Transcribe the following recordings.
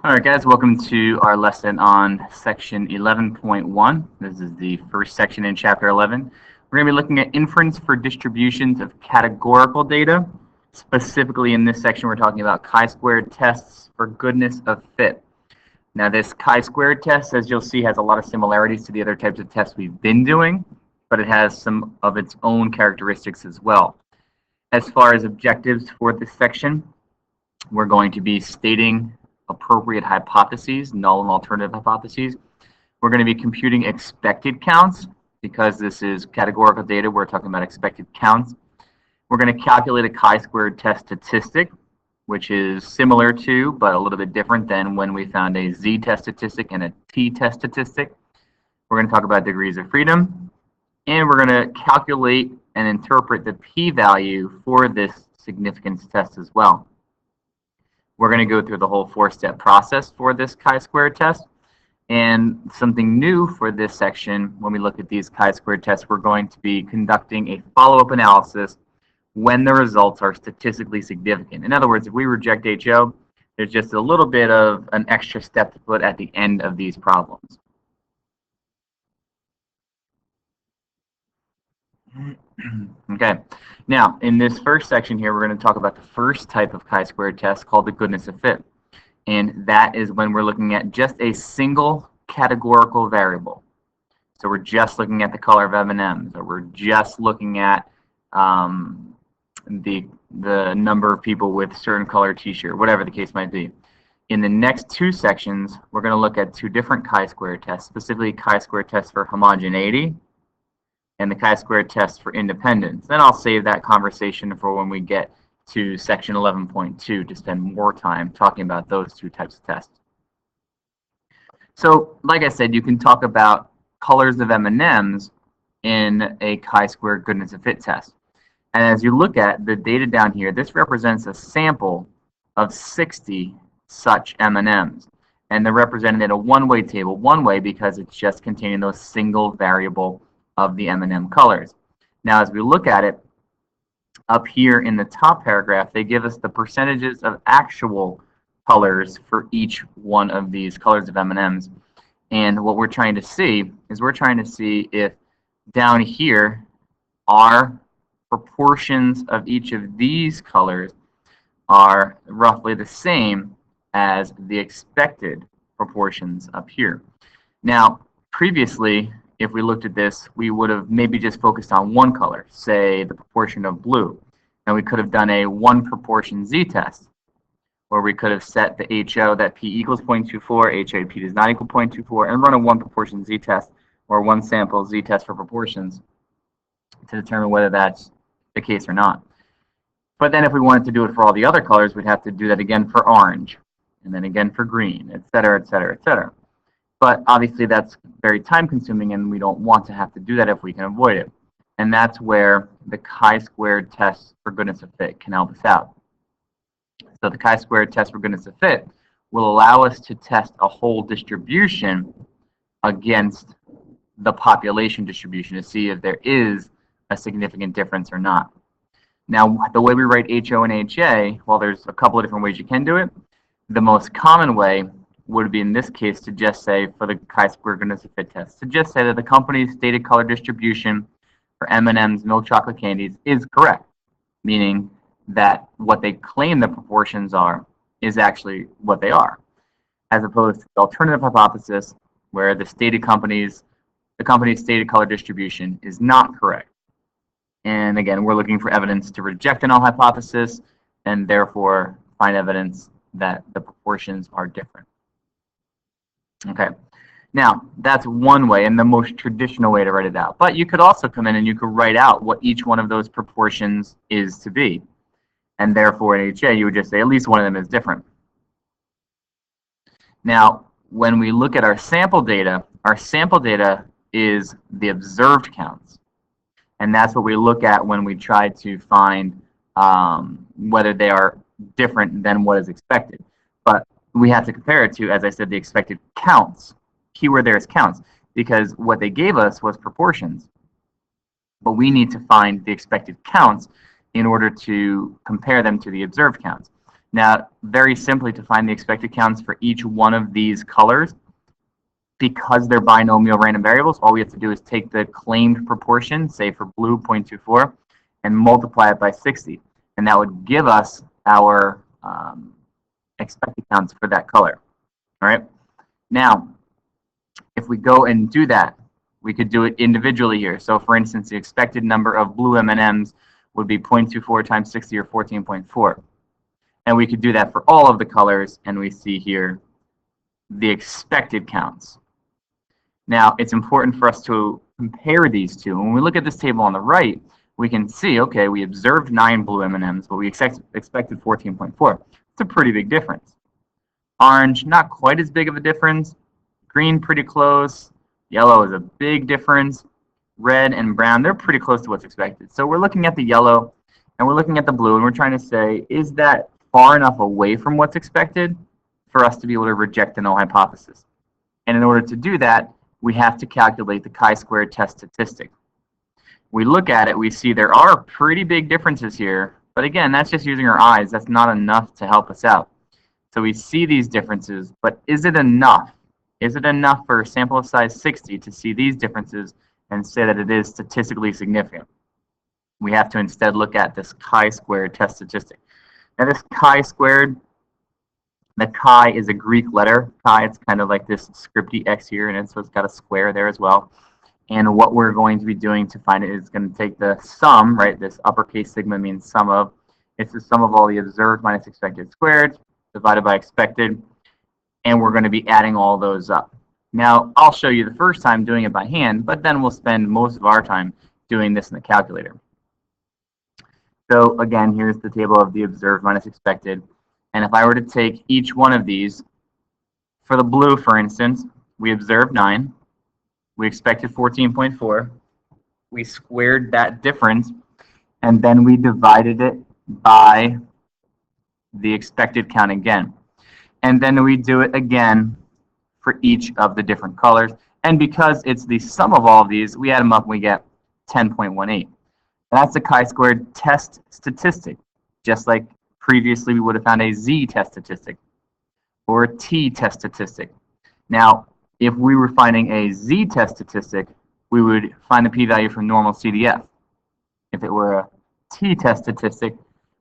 All right, guys, welcome to our lesson on section 11.1. This is the first section in chapter 11. We're going to be looking at inference for distributions of categorical data. Specifically in this section, we're talking about chi-squared tests for goodness of fit. Now, this chi-squared test, as you'll see, has a lot of similarities to the other types of tests we've been doing, but it has some of its own characteristics as well. As far as objectives for this section, we're going to be stating appropriate hypotheses, null and alternative hypotheses. We're going to be computing expected counts. Because this is categorical data, we're talking about expected counts. We're going to calculate a chi-squared test statistic, which is similar to, but a little bit different than when we found a z-test statistic and a t-test statistic. We're going to talk about degrees of freedom, and we're going to calculate and interpret the p-value for this significance test as well. We're going to go through the whole four-step process for this chi-squared test. And something new for this section, when we look at these chi-squared tests, we're going to be conducting a follow-up analysis when the results are statistically significant. In other words, if we reject HO, there's just a little bit of an extra step to put at the end of these problems. Okay, now in this first section here, we're going to talk about the first type of chi-squared test called the goodness of fit. And that is when we're looking at just a single categorical variable. So we're just looking at the color of M&Ms, or we're just looking at the number of people with certain color t-shirt, whatever the case might be. In the next two sections, we're going to look at two different chi-square tests, specifically chi-square tests for homogeneity and the chi-square test for independence. Then I'll save that conversation for when we get to section 11.2 to spend more time talking about those two types of tests. So, like I said, you can talk about colors of M&Ms in a chi-square goodness of fit test. And as you look at the data down here, this represents a sample of 60 such M&Ms. And they're represented in a one-way table. One way because it's just containing those single variable of the M&M colors. Now, as we look at it, up here in the top paragraph, they give us the percentages of actual colors for each one of these colors of M&Ms. And what we're trying to see is if down here our proportions of each of these colors are roughly the same as the expected proportions up here. Now, previously, if we looked at this, we would have maybe just focused on one color, say the proportion of blue. And we could have done a one proportion z-test, where we could have set the HO that P equals 0.24, HO P does not equal 0.24, and run a one proportion z-test or one sample z-test for proportions to determine whether that's the case or not. But then if we wanted to do it for all the other colors, we'd have to do that again for orange, and then again for green, et cetera, et cetera, et cetera. But obviously that's very time consuming, and we don't want to have to do that if we can avoid it. And that's where the chi-squared test for goodness of fit can help us out. So the chi-squared test for goodness of fit will allow us to test a whole distribution against the population distribution to see if there is a significant difference or not. Now, the way we write HO and HA, well, there's a couple of different ways you can do it. The most common way would be in this case to just say, for the chi-square goodness of fit test, to just say that the company's stated color distribution for M&Ms, milk chocolate candies, is correct, meaning that what they claim the proportions are is actually what they are, as opposed to the alternative hypothesis where the company's stated color distribution is not correct. And again, we're looking for evidence to reject a null hypothesis and therefore find evidence that the proportions are different. Okay, now that's one way and the most traditional way to write it out. But you could also come in and you could write out what each one of those proportions is to be. And therefore in HA, you would just say at least one of them is different. Now, when we look at our sample data is the observed counts. And that's what we look at when we try to find whether they are different than what is expected. But we have to compare it to, as I said, the expected counts. Keyword there is counts, because what they gave us was proportions. But we need to find the expected counts in order to compare them to the observed counts. Now, very simply, to find the expected counts for each one of these colors, because they're binomial random variables, all we have to do is take the claimed proportion, say for blue 0.24, and multiply it by 60. And that would give us our expected counts for that color. All right. Now, if we go and do that, we could do it individually here. So for instance, the expected number of blue M&Ms would be 0.24 times 60, or 14.4. And we could do that for all of the colors, and we see here the expected counts. Now, it's important for us to compare these two. When we look at this table on the right, we can see, okay, we observed 9 blue M&Ms, but we expected 14.4. It's a pretty big difference. Orange, not quite as big of a difference. Green, pretty close. Yellow is a big difference. Red and brown, they're pretty close to what's expected. So we're looking at the yellow and we're looking at the blue, and we're trying to say, is that far enough away from what's expected for us to be able to reject the null hypothesis? And in order to do that, we have to calculate the chi-squared test statistic. We look at it, we see there are pretty big differences here, but again, that's just using our eyes. That's not enough to help us out. So we see these differences, but is it enough? Is it enough for a sample of size 60 to see these differences and say that it is statistically significant? We have to instead look at this chi-squared test statistic. Now this chi-squared, the chi is a Greek letter. Chi, it's kind of like this scripty X here, and so it's got a square there as well. And what we're going to be doing to find it is going to take the sum, right? This uppercase sigma means sum of. It's the sum of all the observed minus expected squared divided by expected, and we're going to be adding all those up. Now, I'll show you the first time doing it by hand, but then we'll spend most of our time doing this in the calculator. So again, here's the table of the observed minus expected. And if I were to take each one of these, for the blue, for instance, we observed 9. We expected 14.4. We squared that difference, and then we divided it by the expected count again. And then we do it again for each of the different colors. And because it's the sum of all of these, we add them up and we get 10.18. That's the chi-squared test statistic, just like previously we would have found a z test statistic or a t test statistic. Now, if we were finding a z test statistic, we would find the p-value from normal CDF. If it were a t test statistic,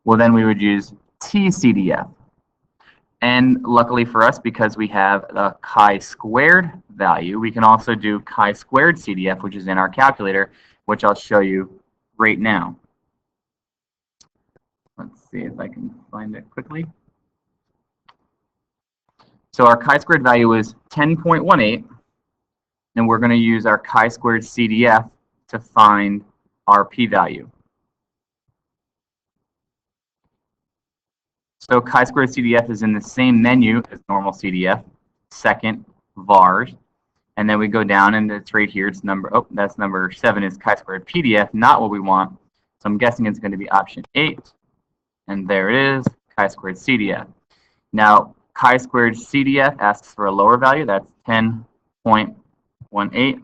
well, then we would use t-CDF. And luckily for us, because we have a chi-squared value, we can also do chi-squared CDF, which is in our calculator, which I'll show you right now. Let's see if I can find it quickly. So our chi-squared value is 10.18, and we're going to use our chi-squared CDF to find our p-value. So chi-squared CDF is in the same menu as normal CDF, second, vars, and then we go down and it's right here. It's number, oh, that's number 7 is chi-squared PDF, not what we want. So I'm guessing it's going to be option 8, and there it is, chi-squared CDF. Now, chi-squared CDF asks for a lower value, that's 10.18.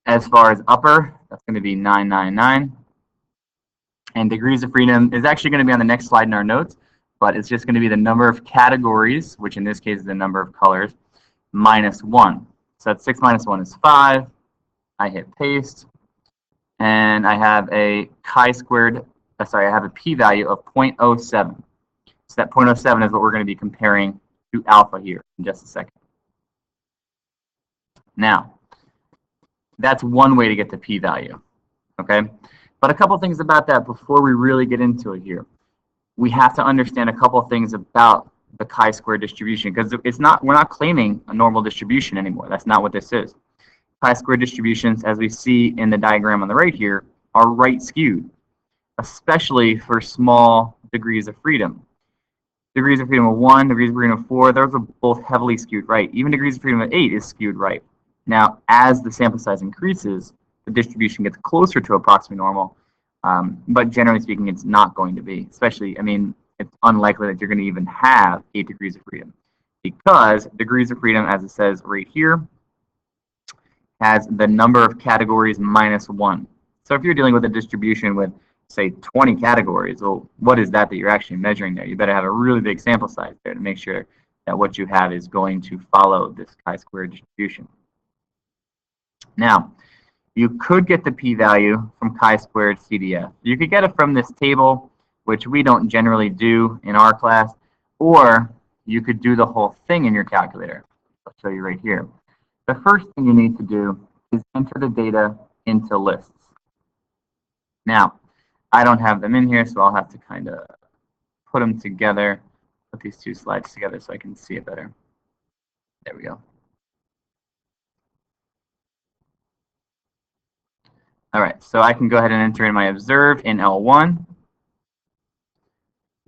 As far as upper, that's going to be 999. And degrees of freedom is actually going to be on the next slide in our notes, but it's just going to be the number of categories, which in this case is the number of colors, minus 1. So that's 6 minus 1 is 5. I hit paste, and I have a chi-squared, I have a p-value of 0.07. So that 0.07 is what we're going to be comparing to alpha here in just a second. Now, that's one way to get the p-value, okay? But a couple things about that before we really get into it here. We have to understand a couple things about the chi-square distribution, because we're not claiming a normal distribution anymore. That's not what this is. Chi-square distributions, as we see in the diagram on the right here, are right skewed, especially for small degrees of freedom. Degrees of freedom of 1, degrees of freedom of 4, those are both heavily skewed right. Even degrees of freedom of 8 is skewed right. Now, as the sample size increases, the distribution gets closer to approximately normal, but generally speaking, it's not going to be. Especially, I mean, it's unlikely that you're going to even have 8 degrees of freedom, because degrees of freedom, as it says right here, has the number of categories minus 1. So if you're dealing with a distribution with say 20 categories. Well, what is that you're actually measuring there? You better have a really big sample size there to make sure that what you have is going to follow this chi-square distribution. Now, you could get the p-value from chi-squared CDF. You could get it from this table, which we don't generally do in our class, or you could do the whole thing in your calculator. I'll show you right here. The first thing you need to do is enter the data into lists. Now, I don't have them in here, so I'll have to kind of put them together, put these two slides together so I can see it better. There we go. All right, so I can go ahead and enter in my observed in L1,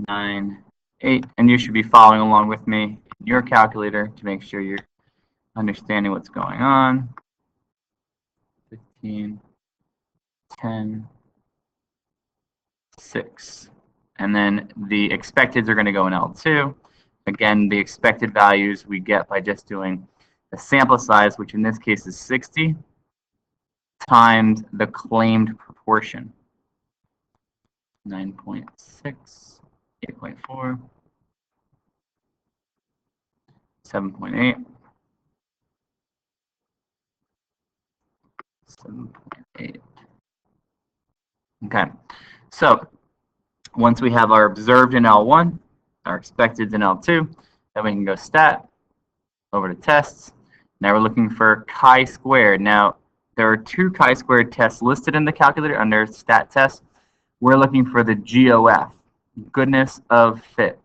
9, 8, and you should be following along with me in your calculator to make sure you're understanding what's going on. 15, 10, 6. And then the expecteds are going to go in L2. Again, the expected values we get by just doing the sample size, which in this case is 60, times the claimed proportion. 9.6, 8.4, 7.8, 7.8. Okay, so once we have our observed in L1, our expected in L2, then we can go stat, over to tests. Now we're looking for chi-squared. Now, there are 2 chi-squared tests listed in the calculator under stat test. We're looking for the GOF, goodness of fit.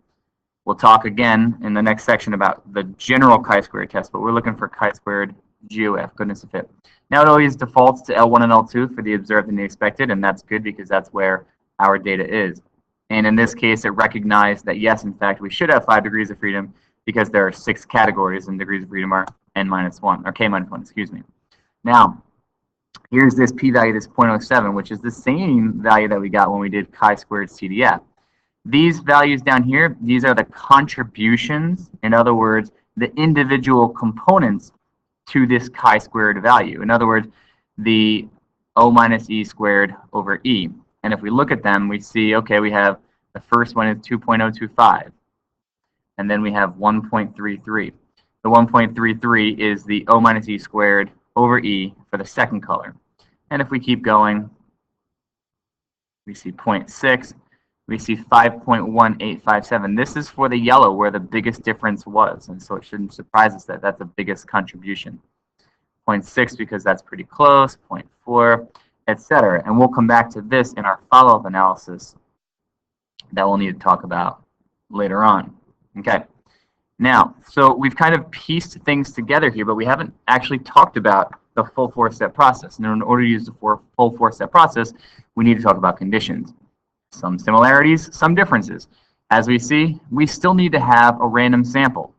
We'll talk again in the next section about the general chi-squared test, but we're looking for chi-squared GOF, goodness of fit. Now it always defaults to L1 and L2 for the observed and the expected, and that's good because that's where our data is. And in this case, it recognized that yes, in fact, we should have 5 degrees of freedom because there are 6 categories and degrees of freedom are n-1, or k-1, excuse me. Now, here's this p-value, this 0.07, which is the same value that we got when we did chi-squared CDF. These values down here, these are the contributions, in other words, the individual components to this chi-squared value. In other words, the O minus E squared over E. And if we look at them, we see, okay, we have the first one is 2.025. And then we have 1.33. The 1.33 is the O minus E squared over E for the second color. And if we keep going, we see 0.6. We see 5.1857. This is for the yellow where the biggest difference was. And so it shouldn't surprise us that that's the biggest contribution. 0.6 because that's pretty close, 0.4, etc. And we'll come back to this in our follow-up analysis that we'll need to talk about later on. Okay. Now, so we've kind of pieced things together here, but we haven't actually talked about the full 4-step process. And in order to use the full 4-step process, we need to talk about conditions. Some similarities, some differences. As we see, we still need to have a random sample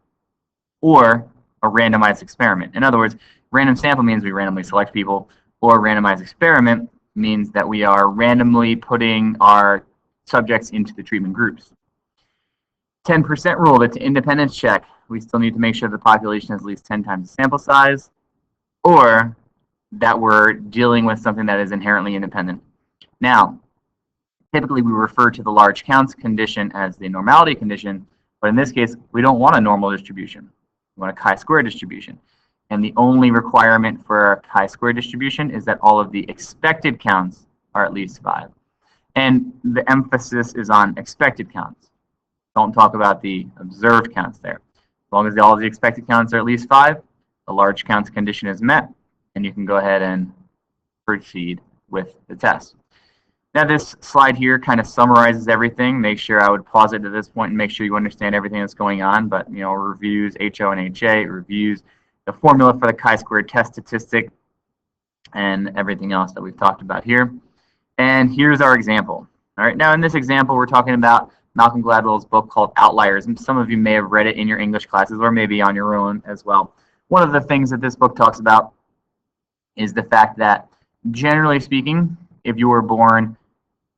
or a randomized experiment. In other words, random sample means we randomly select people, or randomized experiment means that we are randomly putting our subjects into the treatment groups. 10% rule, that's an independence check. We still need to make sure the population has at least 10 times the sample size, or that we're dealing with something that is inherently independent. Now, typically we refer to the large counts condition as the normality condition, but in this case, we don't want a normal distribution. We want a chi-square distribution. And the only requirement for a chi-square distribution is that all of the expected counts are at least 5. And the emphasis is on expected counts. Don't talk about the observed counts there. As long as all of the expected counts are at least 5, the large counts condition is met, and you can go ahead and proceed with the test. Now this slide here kind of summarizes everything. Make sure I would pause it at this point and make sure you understand everything that's going on, but reviews HO and HA, reviews the formula for the chi-squared test statistic, and everything else that we've talked about here. And here's our example. All right, now in this example, we're talking about Malcolm Gladwell's book called Outliers, and some of you may have read it in your English classes or maybe on your own as well. One of the things that this book talks about is the fact that, generally speaking, if you were born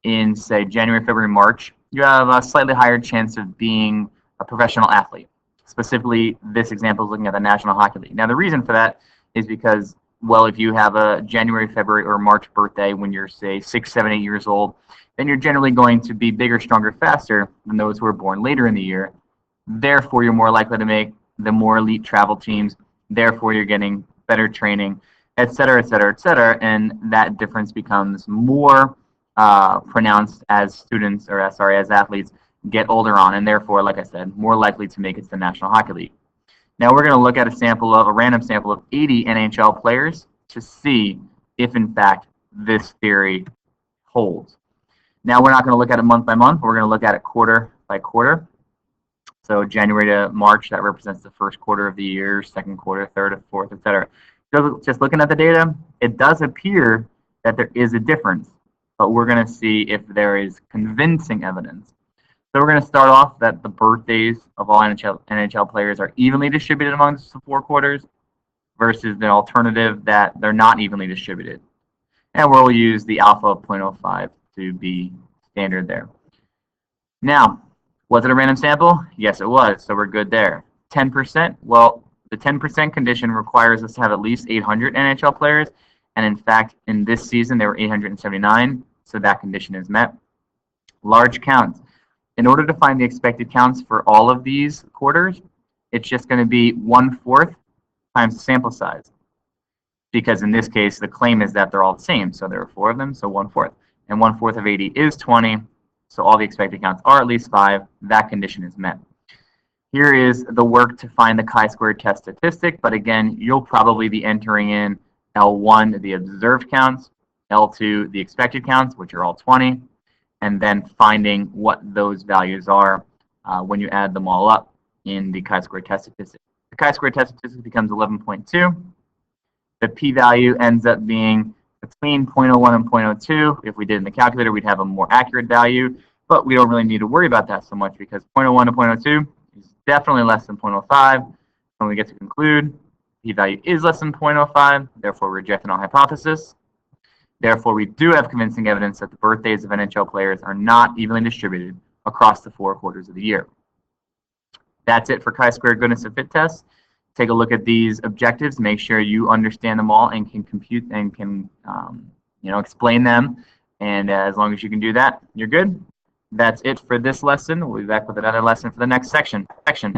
in, say, January, February, March, you have a slightly higher chance of being a professional athlete. Specifically, this example is looking at the National Hockey League. Now, the reason for that is because well, if you have a January, February, or March birthday when you're, say, 6, 7, 8 years old, then you're generally going to be bigger, stronger, faster than those who are born later in the year. Therefore, you're more likely to make the more elite travel teams. Therefore, you're getting better training, et cetera, et cetera, et cetera. And that difference becomes more pronounced as students, or as athletes get older on, and therefore, like I said, more likely to make it to the National Hockey League. Now we're going to look at a random sample of 80 NHL players to see if, in fact, this theory holds. Now we're not going to look at it month by month. We're going to look at it quarter by quarter. So January to March, that represents the first quarter of the year, second quarter, third, fourth, etc. So just looking at the data, it does appear that there is a difference, but we're going to see if there is convincing evidence. So we're going to start off that the birthdays of all NHL players are evenly distributed amongst the 4 quarters versus the alternative that they're not evenly distributed. And we'll use the alpha of 0.05 to be standard there. Now, was it a random sample? Yes, it was, so we're good there. 10%, well, the 10% condition requires us to have at least 800 NHL players, and in fact, in this season, there were 879, so that condition is met. Large counts. In order to find the expected counts for all of these quarters, it's just going to be 1/4 times the sample size. Because in this case, the claim is that they're all the same. So there are 4 of them, so 1/4. And 1/4 of 80 is 20. So all the expected counts are at least 5. That condition is met. Here is the work to find the chi-squared test statistic. But again, you'll probably be entering in L1, the observed counts, L2, the expected counts, which are all 20. And then finding what those values are when you add them all up in the chi-squared test statistic. The chi-squared test statistic becomes 11.2. The p-value ends up being between 0.01 and 0.02. If we did it in the calculator, we'd have a more accurate value, but we don't really need to worry about that so much because 0.01 to 0.02 is definitely less than 0.05. When we get to conclude, p-value is less than 0.05, therefore reject null hypothesis. Therefore, we do have convincing evidence that the birthdays of NHL players are not evenly distributed across the 4 quarters of the year. That's it for chi-squared goodness of fit tests. Take a look at these objectives. Make sure you understand them all and can compute and can explain them. And as long as you can do that, you're good. That's it for this lesson. We'll be back with another lesson for the next section.